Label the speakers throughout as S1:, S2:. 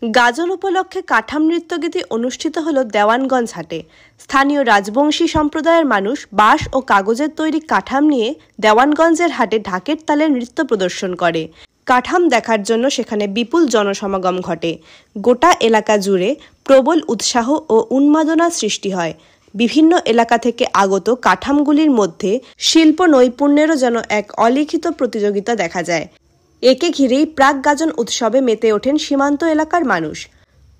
S1: গাজন উপলক্ষে কাঠাম নৃত্যগীতি অনুষ্ঠিত হল দেওয়ানগঞ্জ হাটে। স্থানীয় রাজবংশী সম্প্রদায়ের মানুষ বাঁশ ও কাগজের তৈরি কাঠাম নিয়ে দেওয়ানগঞ্জের হাটে ঢাকের তালে নৃত্য প্রদর্শন করে। কাঠাম দেখার জন্য সেখানে বিপুল জনসমাগম ঘটে। গোটা এলাকা জুড়ে প্রবল উৎসাহ ও উন্মাদনার সৃষ্টি হয়। বিভিন্ন এলাকা থেকে আগত কাঠামগুলির মধ্যে শিল্প নৈপুণ্যেরও যেন এক অলিখিত প্রতিযোগিতা দেখা যায়। একে ঘিরেই প্রাক গাজন উৎসবে মেতে ওঠেন সীমান্ত এলাকার মানুষ।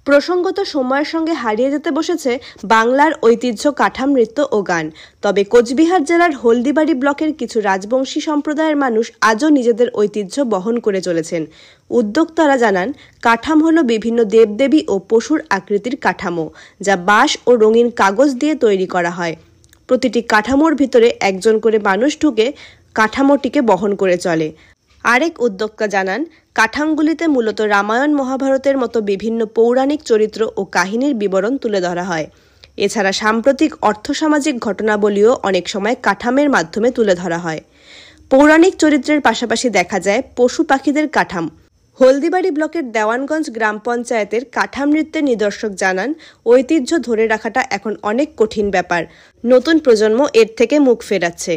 S1: প্রসঙ্গত সময়ের সঙ্গে হারিয়ে যেতে বসেছে বাংলার ঐতিহ্য কাঠাম নৃত্য ও গান। তবে কোচবিহার জেলার হলদিবাড়ি ব্লকের কিছু রাজবংশী সম্প্রদায়ের মানুষ আজও নিজেদের ঐতিহ্য বহন করে চলেছেন। উদ্যোক্তারা জানান, কাঠাম হলো বিভিন্ন দেবদেবী ও পশুর আকৃতির কাঠামো, যা বাঁশ ও রঙিন কাগজ দিয়ে তৈরি করা হয়। প্রতিটি কাঠামোর ভিতরে একজন করে মানুষ ঢুকে কাঠামোটিকে বহন করে চলে। আরেক উদ্যোক্তা জানান, কাঠামগুলিতে মূলত রামায়ণ মহাভারতের মতো বিভিন্ন পৌরাণিক চরিত্র ও কাহিনীর বিবরণ তুলে ধরা হয়। এছাড়া সাম্প্রতিক অর্থসামাজিক ঘটনাবলীও অনেক সময় কাঠামের মাধ্যমে তুলে ধরা হয়। পৌরাণিক চরিত্রের পাশাপাশি দেখা যায় পশু পাখিদের কাঠাম। হলদিবাড়ি ব্লকের দেওয়ানগঞ্জ গ্রাম পঞ্চায়েতের কাঠাম নৃত্যের নিদর্শক জানান, ঐতিহ্য ধরে রাখাটা এখন অনেক কঠিন ব্যাপার। নতুন প্রজন্ম এর থেকে মুখ ফেরাচ্ছে।